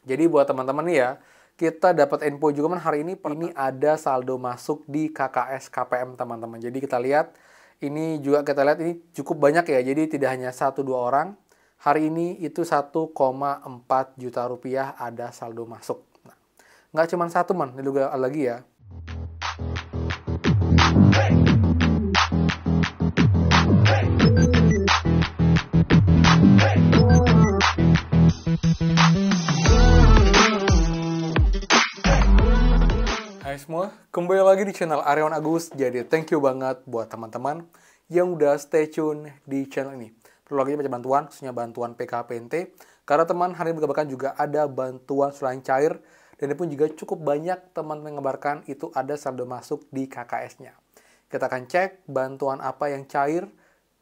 Jadi buat teman-teman nih ya, kita dapat info juga kan hari ini ada saldo masuk di KKS KPM teman-teman. Jadi kita lihat, ini juga kita lihat ini cukup banyak ya. Jadi tidak hanya 1-2 orang. Hari ini itu 1,4 juta rupiah ada saldo masuk. Nah, nggak cuma satu man, ini juga ada lagi ya. Hai semua, kembali lagi di channel Aryawan Agus. Jadi thank you banget buat teman-teman yang udah stay tune di channel ini. Perlu lagi baca bantuan, khususnya bantuan PKPNT. Karena teman hari ini mengabarkan juga ada bantuan selain cair. Dan ini pun juga cukup banyak teman mengabarkan itu ada saldo masuk di KKS-nya. Kita akan cek bantuan apa yang cair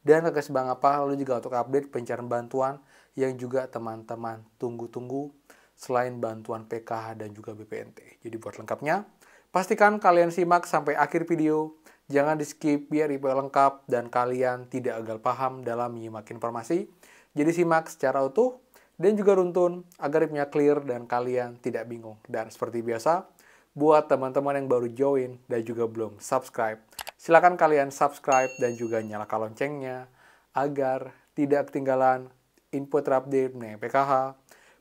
dan KKS bank apa. Lalu juga untuk update pencairan bantuan yang juga teman-teman tunggu-tunggu selain bantuan PKH dan juga BPNT. Jadi buat lengkapnya, pastikan kalian simak sampai akhir video, jangan di-skip biar info lengkap dan kalian tidak gagal paham dalam menyimak informasi. Jadi simak secara utuh dan juga runtun agar infonya clear dan kalian tidak bingung. Dan seperti biasa, buat teman-teman yang baru join dan juga belum subscribe, silakan kalian subscribe dan juga nyalakan loncengnya agar tidak ketinggalan info terupdate mengenai PKH,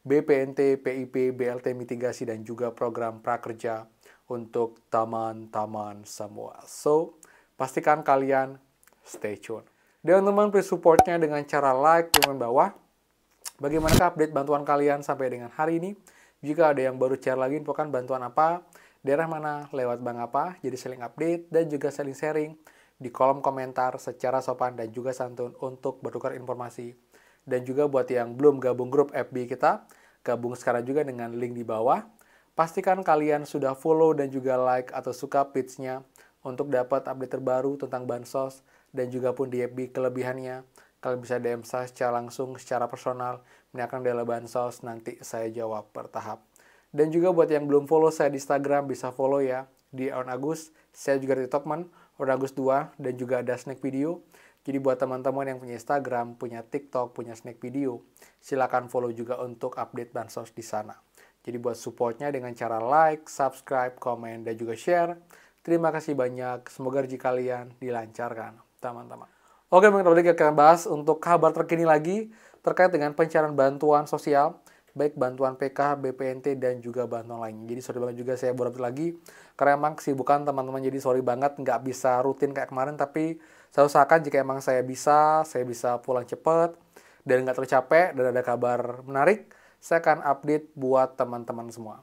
BPNT, PIP, BLT mitigasi dan juga program prakerja untuk teman-teman semua. So, pastikan kalian stay tune. Dan teman-teman please supportnya dengan cara like di komen bawah. Bagaimana update bantuan kalian sampai dengan hari ini? Jika ada yang baru share lagi, infokan bantuan apa, daerah mana, lewat bank apa, jadi saling update dan juga saling sharing di kolom komentar secara sopan dan juga santun untuk bertukar informasi. Dan juga buat yang belum gabung grup FB kita, gabung sekarang juga dengan link di bawah. Pastikan kalian sudah follow dan juga like atau suka page-nya untuk dapat update terbaru tentang Bansos dan juga pun di FB kelebihannya. Kalian bisa DM saya secara langsung, secara personal, menanyakan data Bansos, nanti saya jawab bertahap. Dan juga buat yang belum follow saya di Instagram, bisa follow ya, di Aryawan Agus. Saya juga di TikTok man, Aryawan Agus 2, dan juga ada snack video. Jadi buat teman-teman yang punya Instagram, punya TikTok, punya snack video, silakan follow juga untuk update Bansos di sana. Jadi buat supportnya dengan cara like, subscribe, komen, dan juga share. Terima kasih banyak. Semoga rezeki kalian dilancarkan, teman-teman. Oke, mungkin kita akan bahas untuk kabar terkini lagi terkait dengan pencairan bantuan sosial, baik bantuan PK, BPNT, dan juga bantuan lain. Jadi sorry banget juga saya baru lagi, karena emang kesibukan teman-teman, jadi sorry banget nggak bisa rutin kayak kemarin, tapi saya usahakan jika emang saya bisa pulang cepat, dan nggak terlalu capek, dan ada kabar menarik, saya akan update buat teman-teman semua.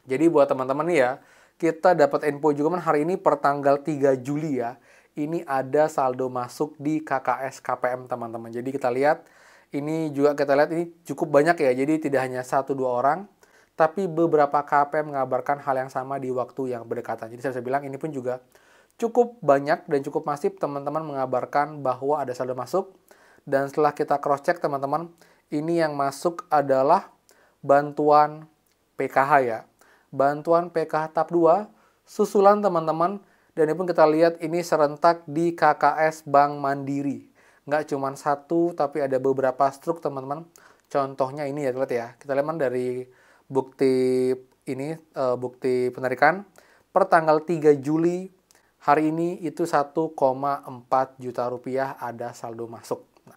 Jadi buat teman-teman nih ya, kita dapat info juga kan hari ini per tanggal 3 Juli ya, ini ada saldo masuk di KKS KPM teman-teman. Jadi kita lihat, ini juga kita lihat ini cukup banyak ya, jadi tidak hanya 1-2 orang, tapi beberapa KPM mengabarkan hal yang sama di waktu yang berdekatan. Jadi saya bisa bilang ini pun juga cukup banyak dan cukup masif teman-teman mengabarkan bahwa ada saldo masuk. Dan setelah kita cross-check teman-teman, ini yang masuk adalah bantuan PKH ya. Bantuan PKH tahap 2, susulan teman-teman. Dan ini pun kita lihat ini serentak di KKS Bank Mandiri. Nggak cuma satu, tapi ada beberapa struk teman-teman. Contohnya ini ya, lihat ya. Kita lihat dari bukti ini, bukti penarikan. Per tanggal 3 Juli, hari ini itu 1,4 juta rupiah ada saldo masuk. Nah,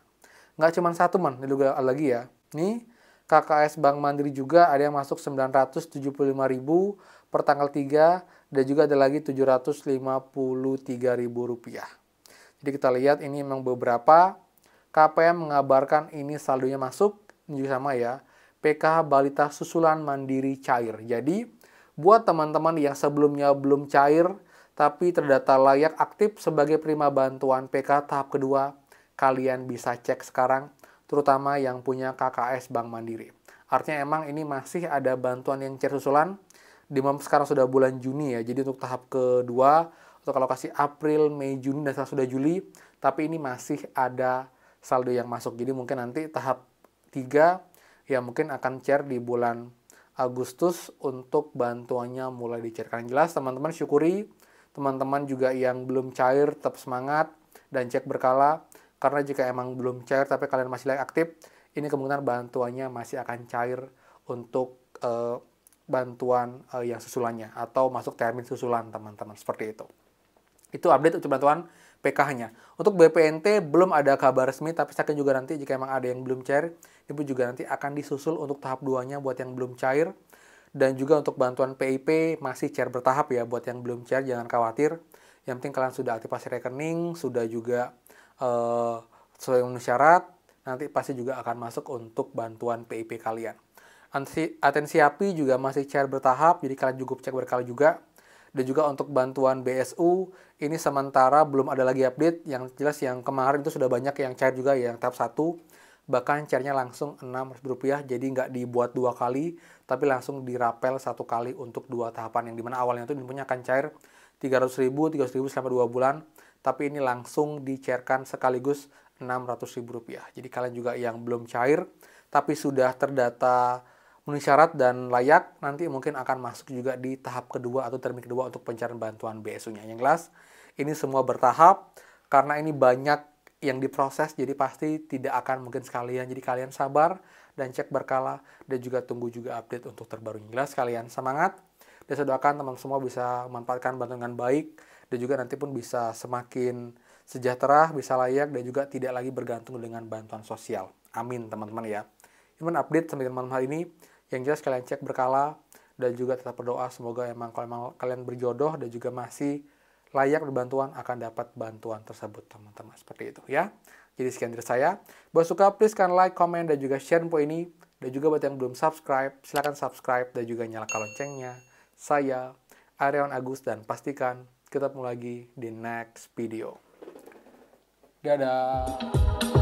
nggak cuma satu man, ini juga ada lagi ya. Nih, KKS Bank Mandiri juga ada yang masuk 975.000 per tanggal 3 dan juga ada lagi 753.000 rupiah. Jadi kita lihat ini memang beberapa KPM mengabarkan ini saldonya masuk, ini juga sama ya. PKH Balita Susulan Mandiri cair. Jadi buat teman-teman yang sebelumnya belum cair tapi terdata layak aktif sebagai penerima bantuan PKH tahap kedua, kalian bisa cek sekarang, terutama yang punya KKS Bank Mandiri. Artinya emang ini masih ada bantuan yang cair susulan, sekarang sudah bulan Juni ya, jadi untuk tahap kedua, untuk alokasi April, Mei, Juni, dan sekarang sudah Juli, tapi ini masih ada saldo yang masuk. Jadi mungkin nanti tahap 3 ya mungkin akan cair di bulan Agustus untuk bantuannya mulai dicairkan. Jelas teman-teman syukuri, teman-teman juga yang belum cair tetap semangat dan cek berkala, karena jika emang belum cair tapi kalian masih aktif, ini kemungkinan bantuannya masih akan cair untuk bantuan yang susulannya atau masuk termin susulan teman-teman, seperti itu. Itu update untuk bantuan PKH-nya. Untuk BPNT belum ada kabar resmi, tapi saya juga nanti jika emang ada yang belum cair, itu juga nanti akan disusul untuk tahap 2-nya buat yang belum cair. Dan juga untuk bantuan PIP masih cair bertahap ya, buat yang belum cair jangan khawatir. Yang penting kalian sudah aktifasi rekening, sudah juga sesuai memenuhi syarat, nanti pasti juga akan masuk untuk bantuan PIP kalian. Atensi API juga masih cair bertahap, jadi kalian cukup cek berkala juga. Dan juga untuk bantuan BSU, ini sementara belum ada lagi update. Yang jelas yang kemarin itu sudah banyak yang cair juga ya, yang tahap 1. Bahkan cairnya langsung Rp600, jadi nggak dibuat 2 kali, tapi langsung dirapel 1 kali untuk 2 tahapan. Yang dimana awalnya itu infonya akan cair Rp300.000 selama 2 bulan, tapi ini langsung dicairkan sekaligus Rp600.000. Jadi kalian juga yang belum cair, tapi sudah terdata memenuhi syarat dan layak, nanti mungkin akan masuk juga di tahap kedua atau termin kedua untuk pencairan bantuan BSU-nya. Yang jelas, ini semua bertahap, karena ini banyak yang diproses, jadi pasti tidak akan mungkin sekalian. Jadi kalian sabar dan cek berkala, dan juga tunggu juga update untuk terbaru. Yang jelas, kalian semangat, dan saya doakan teman semua bisa memanfaatkan bantuan dengan baik, dan juga nanti pun bisa semakin sejahtera, bisa layak, dan juga tidak lagi bergantung dengan bantuan sosial. Amin teman-teman ya. Ini update sampai malam hari ini. Yang jelas kalian cek berkala, dan juga tetap berdoa semoga emang kalau kalian berjodoh dan juga masih layak berbantuan akan dapat bantuan tersebut teman-teman, seperti itu ya. Jadi sekian dari saya. Buat suka please kan like, comment, dan juga share info ini. Dan juga buat yang belum subscribe, silahkan subscribe dan juga nyalakan loncengnya. Saya Aryawan Agus, dan pastikan kita ketemu lagi di next video. Dadah.